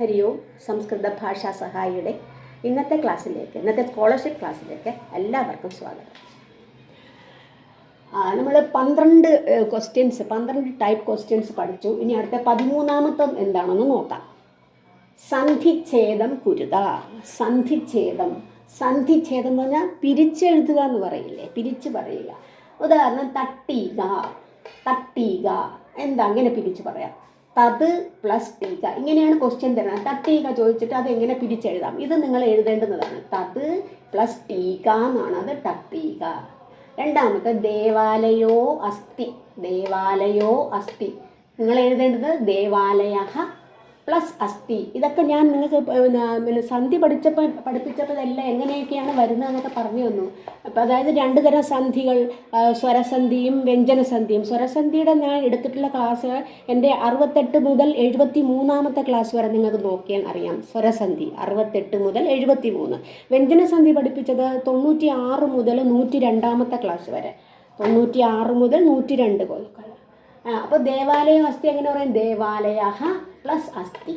ഹരി ഓം. സംസ്കൃത ഭാഷാ സഹായിയുടെ ഇന്നത്തെ സ്കോളർഷിപ്പ് ക്ലാസ്സിലേക്ക് എല്ലാവർക്കും സ്വാഗതം. നമ്മൾ 12 ടൈപ്പ് ക്വസ്റ്റ്യൻസ് പഠിച്ചു. ഇനി അടുത്ത 13ാമത്തെ എന്താണെന്ന് നോക്കാം. സന്ധിച്ഛേദം കുരുത. സന്ധിച്ഛേദം എന്ന് പറഞ്ഞാൽ പിരിച്ചെഴുതുക എന്ന് പറയില്ലേ, പിരിച്ച് പറയുക. ഉദാഹരണം തട്ടീക എന്താ, അങ്ങനെ പിരിച്ച് പറയാം. തത് പ്ലസ് ടീക, ഇങ്ങനെയാണ് ക്വസ്റ്റ്യൻ തരുന്നത്. തട്ടീക ചോദിച്ചിട്ട് അത് എങ്ങനെ പിരിച്ചെഴുതാം, ഇത് നിങ്ങൾ എഴുതേണ്ടുന്നതാണ്. തത് പ്ലസ് ടീക എന്നാണ്, അത് തട്ടീക. രണ്ടാമത്തെ ദേവാലയോ അസ്തി. നിങ്ങൾ എഴുതേണ്ടത് ദേവാലയ പ്ലസ് അസ്തി. ഇതൊക്കെ ഞാൻ നിങ്ങൾക്ക് സന്ധി പഠിപ്പിച്ചപ്പോൾ ഇതെല്ലാം എങ്ങനെയൊക്കെയാണ് വരുന്നതെന്നൊക്കെ പറഞ്ഞു തന്നു. അപ്പോൾ അതായത് 2 തരം സന്ധികൾ, സ്വരസന്ധിയും വ്യഞ്ജനസന്ധിയും. സ്വരസന്ധിയുടെ ഞാൻ എടുത്തിട്ടുള്ള ക്ലാസ് എൻ്റെ 68 മുതൽ 73ാമത്തെ ക്ലാസ് വരെ നിങ്ങൾക്ക് നോക്കിയാൽ അറിയാം. സ്വരസന്ധി 68 മുതൽ 73. വ്യഞ്ജനസന്ധി പഠിപ്പിച്ചത് 96 മുതൽ 102ാമത്തെ ക്ലാസ് വരെ. 96 മുതൽ 102. അപ്പോൾ ദേവാലയം അസ്തി എങ്ങനെ പറയും? ദേവാലയ പ്ലസ് അസ്തി.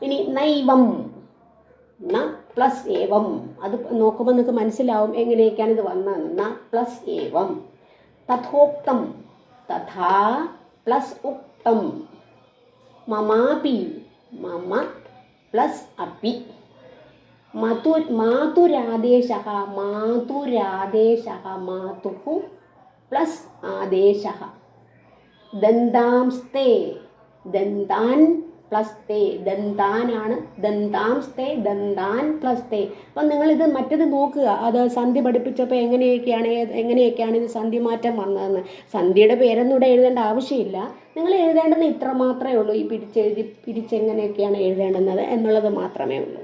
ഇനി നൈവം, ന പ്ലസ് ഏവം. അത് നോക്കുമ്പോൾ നിങ്ങൾക്ക് മനസ്സിലാവും എങ്ങനെയൊക്കെയാണ് ഇത് വന്നതെന്ന്. ന പ്ലസ് ഏവം. തഥോക്തം, തഥാ പ്ലസ് ഉക്തം. മമാപി, മമ പ്ലസ് അപി. മാതുരാദേശ, മാതുഹു പ്ലസ് ആദേശ. ദന്താംസ്തേ, ദന്താൻ പ്ലസ് തേ. ദന്താനാണ്, ദന്താംസ്തേ, ദന്താൻ പ്ലസ് തേ. അപ്പം നിങ്ങളിത് മറ്റത് നോക്കുക. അത് സന്ധി പഠിപ്പിച്ചപ്പോൾ എങ്ങനെയൊക്കെയാണ് ഇത് സന്ധി മാറ്റം വന്നതെന്ന്. സന്ധിയുടെ പേരൊന്നും ഇവിടെ എഴുതേണ്ട ആവശ്യമില്ല. നിങ്ങൾ എഴുതേണ്ടത് ഇത്ര മാത്രമേ ഉള്ളൂ. ഈ പിരിച്ചെങ്ങനെയൊക്കെയാണ് എഴുതേണ്ടുന്നത് എന്നുള്ളത് മാത്രമേ ഉള്ളൂ.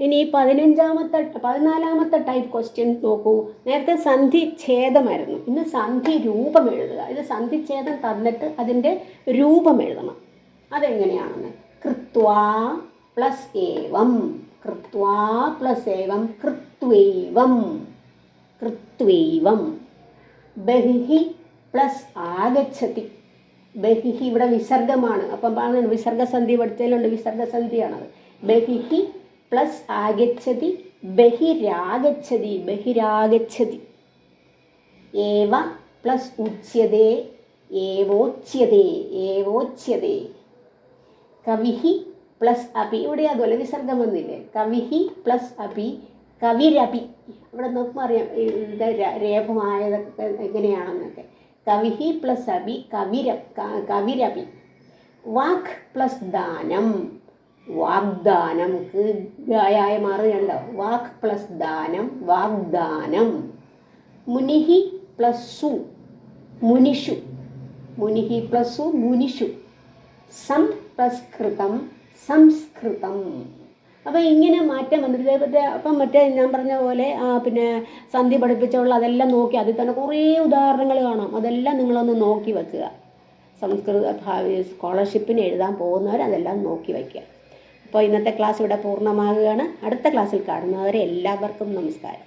ഇനി 14ാമത്തെ ടൈപ്പ് ക്വസ്റ്റ്യൻ നോക്കൂ. നേരത്തെ സന്ധി ഛേദമായിരുന്നു, ഇന്ന് സന്ധി രൂപം എഴുതുക. ഇത് സന്ധി ഛേദം തന്നിട്ട് അതിൻ്റെ രൂപം എഴുതണം. അതെങ്ങനെയാണെന്ന്. കൃത്വാ പ്ലസ് ഏവം, കൃത്വാ പ്ലസ് ഏവം, കൃത്വൈവം. ബഹിഹി പ്ലസ് ആഗച്ഛതി. ബഹിഹി ഇവിടെ വിസർഗമാണ്. അപ്പം വിസർഗസന്ധി പഠിച്ചതിലുണ്ട്, വിസർഗസന്ധിയാണത്. ബഹിഹി പ്ലസ് ആഗച്ഛതി, ബഹിരാഗച്ഛതി. ഏവ പ്ലസ് ഉച്യതേ, ഏവോച്യതേ. കവിഹി പ്ലസ് അപി. ഇവിടെ അതുപോലെ വിസർഗം വന്നില്ലേ. കവിഹി പ്ലസ് അപി, കവിരപി. ഇവിടെ നോക്കുമ്പോൾ അറിയാം ഇത് രേഖമായതൊക്കെ എങ്ങനെയാണെന്നൊക്കെ. കവിഹി പ്ലസ് അപി, കവിരപി. വാക് പ്ലസ് ദാനം, വാഗ്ദാനം. ഗായായ മാറുകയുണ്ടോ. വാക് പ്ലസ് ദാനം, വാഗ്ദാനം. മുനിഹി പ്ലസ് സു, മുനിഷു. മുനിഹി പ്ലസ് സു, മുനിഷു. സം പ്ലസ് കൃതം, സംസ്കൃതം. അപ്പോൾ ഇങ്ങനെ മാറ്റം വന്നിട്ട് അപ്പം മറ്റേ ഞാൻ പറഞ്ഞ പോലെ പിന്നെ സന്ധി പഠിപ്പിച്ചുള്ള അതെല്ലാം നോക്കി അതിൽ തന്നെ കുറേ ഉദാഹരണങ്ങൾ കാണാം. അതെല്ലാം നിങ്ങളൊന്ന് നോക്കി വെക്കുക. സംസ്കൃത സ്കോളർഷിപ്പിന് എഴുതാൻ പോകുന്നവർ അതെല്ലാം നോക്കി വയ്ക്കുക. അപ്പോൾ ഇന്നത്തെ ക്ലാസ് ഇവിടെ പൂർണ്ണമാകുകയാണ്. അടുത്ത ക്ലാസ്സിൽ കാണുന്നവരെ എല്ലാവർക്കും നമസ്കാരം.